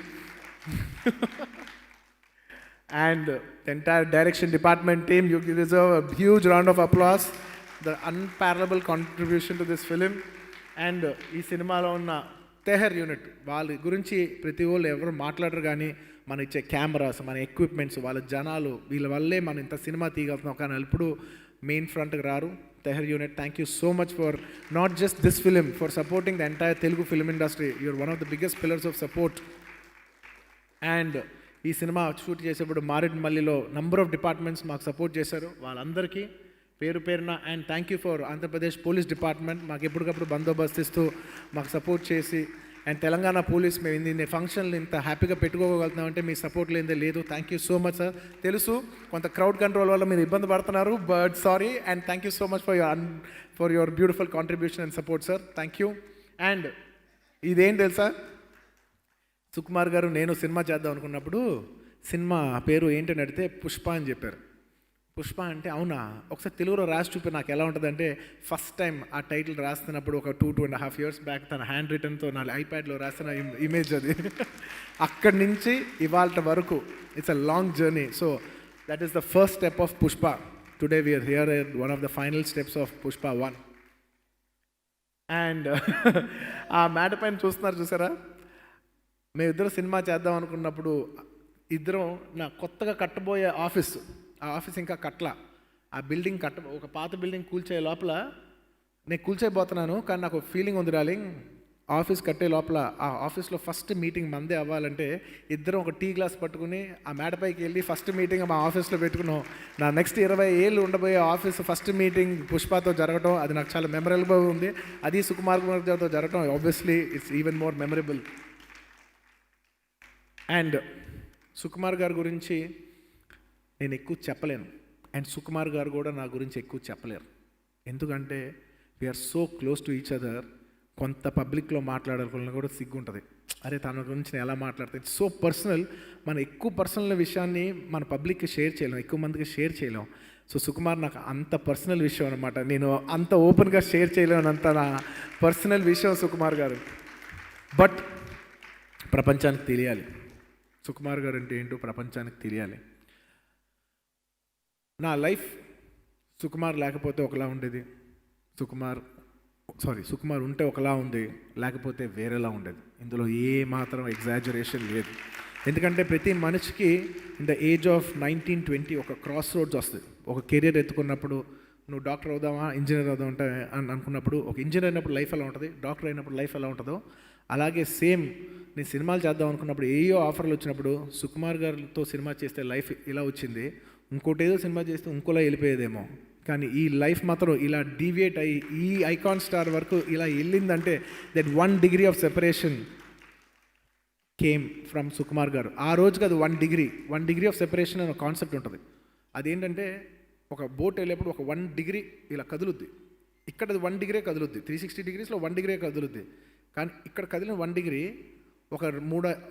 And the entire direction department team, you deserve a huge round of applause. The unparallelable contribution to this film. And ఈ సినిమాలో ఉన్న తెహర్ unit వాళ్ళ గురించి ప్రతి వాళ్ళు ఎవరు మాట్లాడరు, కానీ మన ఇచ్చే కెమెరాస్, మన ఎక్విప్మెంట్స్, వాళ్ళ జనాలు, వీళ్ళ వల్లే మనం ఇంత సినిమా తీయగలుగుతున్నాం. కానీ ఎప్పుడు మెయిన్ ఫ్రంట్కి రారు. తెహర్ unit, thank you so much for not just this film, for supporting the entire Telugu film industry. You're one of the biggest pillars of support. And ఈ సినిమా షూట్ చేసేప్పుడు మారేడుమల్లిలో నంబర్ ఆఫ్ డిపార్ట్మెంట్స్ మాకు సపోర్ట్ చేశారు. వాళ్ళందరికీ పేరు పేరున and thank you for Andhra Pradesh police department. మాకు ఎప్పటికప్పుడు బందోబస్తు ఇస్తూ మాకు సపోర్ట్ చేసి, అండ్ తెలంగాణ పోలీస్, మేము ఇన్ని ఫంక్షన్లు ఇంత హ్యాపీగా పెట్టుకోగలుగుతున్నామంటే మీ సపోర్ట్ లేదే లేదు. Thank you so much sir. తెలుసు కొంత క్రౌడ్ కంట్రోల్ వల్ల మీరు ఇబ్బంది పడుతున్నారు, but sorry. And thank you so much for your beautiful contribution and support sir. Thank you. And ఇదేం తెలుసా, సుకుమార్ గారు నేను సినిమా చేద్దాం అనుకున్నప్పుడు సినిమా పేరు ఏంటని అడిగితే పుష్ప అని చెప్పారు. పుష్ప అంటే అవునా, ఒకసారి తెలుగులో రాసి చూపి నాకు ఎలా ఉంటుందంటే, ఫస్ట్ టైం ఆ టైటిల్ రాస్తున్నప్పుడు ఒక 2.5 years బ్యాక్ తన హ్యాండ్ రిటన్తో నా ఐప్యాడ్లో రాసిన ఇమేజ్ అది. అక్కడి నుంచి ఇవాళ వరకు it's a long journey. So that is the first step of Pushpa. Today we're here at one of the final steps of Pushpa 1. And ఆ మ్యాట పైన చూసారా, మేమిద్దరం సినిమా చేద్దాం అనుకున్నప్పుడు ఇద్దరం నా కొత్తగా కట్టబోయే ఆఫీస్, ఆ ఆఫీస్ ఇంకా కట్టల, ఆ బిల్డింగ్ ఒక పాత బిల్డింగ్ కూల్చే లోపల నేను కూల్చేయబోతున్నాను. కానీ నాకు ఫీలింగ్ ఉంది డార్లింగ్, ఆఫీస్ కట్టే లోపల ఆ ఆఫీస్లో ఫస్ట్ మీటింగ్ మందే అవ్వాలంటే ఇద్దరం ఒక టీ గ్లాస్ పట్టుకుని ఆ మేడపైకి వెళ్ళి ఫస్ట్ మీటింగ్ మా ఆఫీస్లో పెట్టుకున్నాం. నా నెక్స్ట్ 20 ఏళ్ళు ఉండబోయే ఆఫీస్ ఫస్ట్ మీటింగ్ పుష్పతో జరగటం అది నాకు చాలా మెమరబుల్గా ఉంది. అది సుకుమార్ గారితో జరగటం obviously it's even more memorable. And Sukumar గారి గురించి నేను ఎక్కువ చెప్పలేను, అండ్ సుకుమార్ గారు కూడా నా గురించి ఎక్కువ చెప్పలేరు. ఎందుకంటే we're so close to each other. కొంత పబ్లిక్లో మాట్లాడాలన్నా కూడా సిగ్గు ఉంటుంది, అరే తన గురించి నేను ఎలా మాట్లాడితే ఇట్స్ సో పర్సనల్. మన ఎక్కువ పర్సనల్ విషయాన్ని మన పబ్లిక్కి షేర్ చేయలేం, ఎక్కువ మందికి షేర్ చేయలేం. సో సుకుమార్ నాకు అంత పర్సనల్ విషయం అనమాట, నేను అంత ఓపెన్గా షేర్ చేయలేను, అంత నా పర్సనల్ విషయం సుకుమార్ గారు. బట్ ప్రపంచానికి తెలియాలి సుకుమార్ గారు అంటే ఏంటో ప్రపంచానికి తెలియాలి. నా లైఫ్ సుకుమార్ లేకపోతే ఒకలా ఉండేది, సుకుమార్ ఉంటే ఒకలా ఉంది, లేకపోతే వేరేలా ఉండేది. ఇందులో ఏ మాత్రం ఎగ్జాజరేషన్ లేదు. ఎందుకంటే ప్రతి మనిషికి ఇన్ ద ఏజ్ ఆఫ్ 19-20 ఒక క్రాస్ రోడ్స్ వస్తుంది. ఒక కెరియర్ ఎత్తుకున్నప్పుడు నువ్వు డాక్టర్ అవుదామా ఇంజనీర్ అవుదాం అంటే అని అనుకున్నప్పుడు, ఒక ఇంజనీర్ అయినప్పుడు లైఫ్ ఎలా ఉంటుంది, డాక్టర్ అయినప్పుడు లైఫ్ ఎలా ఉంటుందో అలాగే సేమ్ నేను సినిమాలు చేద్దాం అనుకున్నప్పుడు ఏయో ఆఫర్లు వచ్చినప్పుడు సుకుమార్ గారితో సినిమా చేస్తే లైఫ్ ఇలా వచ్చింది, ఇంకోటి ఏదో సినిమా చేస్తే ఇంకోలా వెళ్ళిపోయేదేమో, కానీ ఈ లైఫ్ మాత్రం ఇలా డీవియేట్ అయ్యి ఈ ఐకాన్ స్టార్ వరకు ఇలా వెళ్ళిందంటే that 1 degree of separation came from Sukumar గారు. ఆ రోజుకి అది 1 degree ఆఫ్ సెపరేషన్ అనే కాన్సెప్ట్ ఉంటుంది. అదేంటంటే ఒక బోట్ వెళ్ళేప్పుడు ఒక 1 degree ఇలా కదులుద్ది, ఇక్కడ అది 1 degree కదులుద్ది, 360 degreesలో 1 degree కదులుద్ది. కానీ ఇక్కడ కదిలిన 1 degree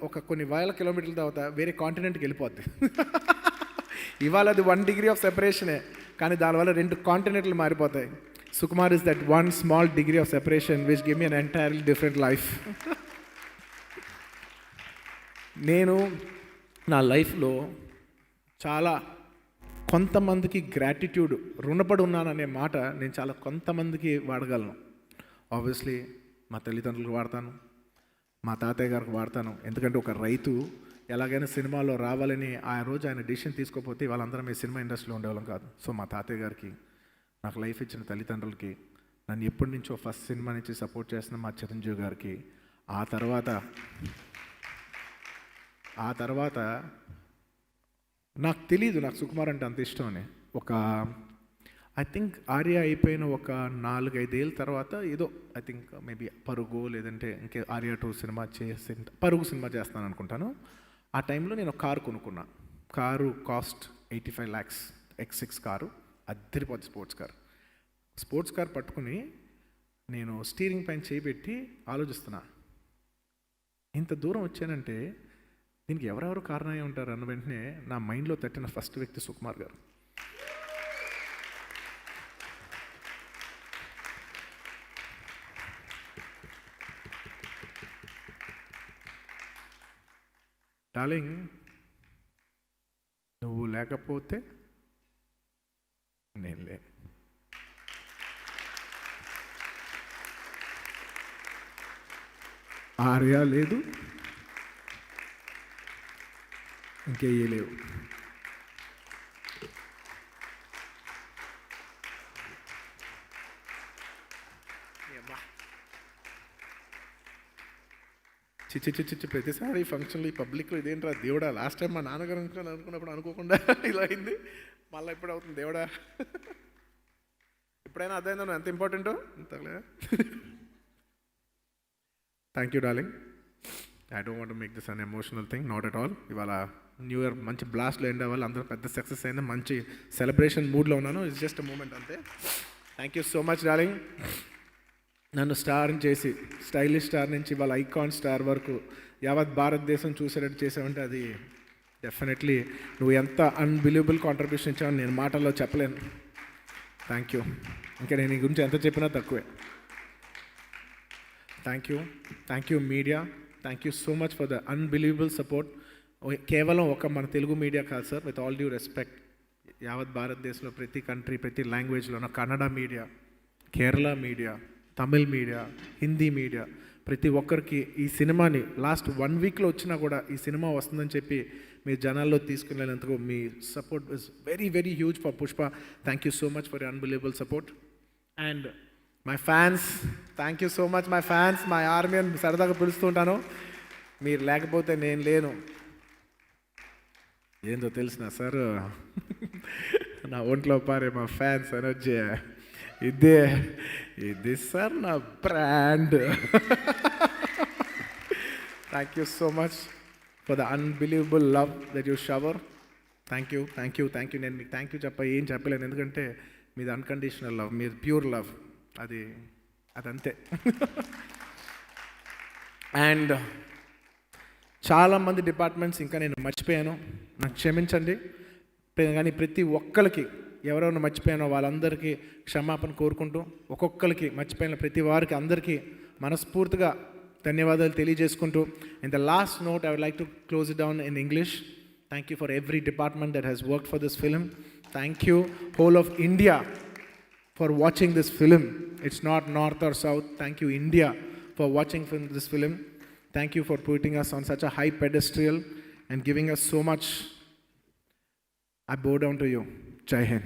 ఒక కొన్ని వేల కిలోమీటర్ల తర్వాత వేరే కాంటినెంట్కి వెళ్ళిపోద్ది. ఇవాళ అది 1 degree ఆఫ్ సెపరేషనే, కానీ దానివల్ల 2 కాంటినెంట్లు మారిపోతాయి. Sukumar is that 1 small degree of separation which give me an entirely different life. నేను నా లైఫ్లో చాలా కొంతమందికి గ్రాటిట్యూడ్ రుణపడి ఉన్నాననే మాట నేను చాలా కొంతమందికి వాడగలను. ఆబ్వియస్లీ మా తల్లిదండ్రులకు వాడతాను, మా తాతయ్య గారికి వాడతాను. ఎందుకంటే ఒక రైతు ఎలాగైనా సినిమాలో రావాలని ఆ రోజు ఆయన డిసిషన్ తీసుకోకపోతే వాళ్ళందరం ఈ సినిమా ఇండస్ట్రీలో ఉండేవాళ్ళం కాదు. సో మా తాతయ్య గారికి, నాకు లైఫ్ ఇచ్చిన తల్లిదండ్రులకి, నన్ను ఎప్పటి నుంచో ఫస్ట్ సినిమా నుంచి సపోర్ట్ చేస్తున్న మా చిరంజీవి గారికి, ఆ తర్వాత నాకు తెలీదు నాకు సుకుమార్ అంటే అంత ఇష్టం అని. ఒక ఐ థింక్ ఆర్య అయిపోయిన ఒక 4-5 ఏళ్ళ తర్వాత ఏదో ఐ థింక్ మేబీ పరుగు లేదంటే ఇంకే ఆర్య 2 సినిమా పరుగు సినిమా చేస్తాను అనుకుంటాను. ఆ టైంలో నేను ఒక కారు కొనుక్కున్నా. Car cost 85 lakhs X6 car, అద్దరిపోద్ది స్పోర్ట్స్ కార్ పట్టుకుని నేను స్టీరింగ్ పైన చేపెట్టి ఆలోచిస్తున్నా, ఇంత దూరం వచ్చానంటే దీనికి ఎవరెవరు కారణమై ఉంటారు అన్న వెంటనే నా మైండ్లో తట్టిన ఫస్ట్ వ్యక్తి సుకుమార్ గారు. డార్లింగ్, నువ్వు లేకపోతే నేను లేను. ఆర్య లేదు, ఇంకేయే లేవు. చిచ్చి ప్రతిసారి ఫంక్షన్లో ఈ పబ్లిక్లో ఇదేంట్రా దేవుడా, లాస్ట్ టైం మా నాన్నగారు అనుకున్నప్పుడు అనుకోకుండా ఇలా అయింది, మళ్ళీ ఎప్పుడు అవుతుంది దేవుడా. ఎప్పుడైనా అదైందా నువ్వు ఎంత ఇంపార్టెంటో అంతలే. Thank you darling. I don't want to make this an emotional thing, not at all. ఇవాళ న్యూ ఇయర్ మంచి బ్లాస్ట్లో ఎండ్ అవ్వాలి, అందరూ పెద్ద సక్సెస్ అయింది, మంచి సెలబ్రేషన్ మూడ్లో ఉన్నాను. ఇట్స్ జస్ట్ అ మూమెంట్ అంతే. Thank you so much darling. నన్ను స్టార్ని చేసి స్టైలిష్ స్టార్ నుంచి వాళ్ళ ఐకాన్ స్టార్ వరకు యావత్ భారతదేశం చూసేటట్టు చేసావంటే అది డెఫినెట్లీ నువ్వు ఎంత అన్బిలీవబుల్ కాంట్రిబ్యూషన్ ఇచ్చావని నేను మాటల్లో చెప్పలేను. Thank you. ఇంకా నేను ఈ గురించి ఎంత చెప్పినా తక్కువే. Thank you media. Thank you so much for the unbelievable support. కేవలం ఒక మన తెలుగు మీడియా కాదు sir, with all due respect, యావత్ భారతదేశంలో ప్రతి కంట్రీ ప్రతి లాంగ్వేజ్లో ఉన్న Kannada media, Kerala media, Tamil media, Hindi media, ప్రతి ఒక్కరికి ఈ సినిమాని లాస్ట్ 1 వీక్లో వచ్చినా కూడా ఈ సినిమా వస్తుందని చెప్పి మీ జనాల్లో తీసుకునేందుకు మీ support is very very huge for Pushpa. Thank you so much for your unbelievable support. And my fans, thank you so much my fans, my army అని సరదాగా పిలుస్తుంటాను. మీరు లేకపోతే నేను లేను. ఏందో తెలిసిన సార్, నా ఒంట్లో పారే మా ఫ్యాన్స్ ఎనర్జీ ఇది సార్ నా brand. Thank you so much for the unbelievable love that you shower. Thank you. నేను మీకు థ్యాంక్ యూ ఏం చెప్పలేను, ఎందుకంటే మీది అన్కండిషనల్ లవ్, మీది ప్యూర్ లవ్, అదంతే. అండ్ చాలామంది డిపార్ట్మెంట్స్ ఇంకా నేను మర్చిపోయాను, నాకు క్షమించండి. కానీ ప్రతి ఒక్కరికి ఎవరెవరు మర్చిపోయానో వాళ్ళందరికీ క్షమాపణ కోరుకుంటూ, ఒక్కొక్కరికి మర్చిపోయిన ప్రతి వారికి అందరికీ మనస్ఫూర్తిగా ధన్యవాదాలు తెలియజేసుకుంటూ, in the last note I would like to close it down in English. Thank you for every department that has worked for this film. Thank you whole of India for watching this film. It's not north or south. Thank you India for watching this film. Thank you for putting us on such a high pedestal and giving us so much. I bow down to you. Jai Hind.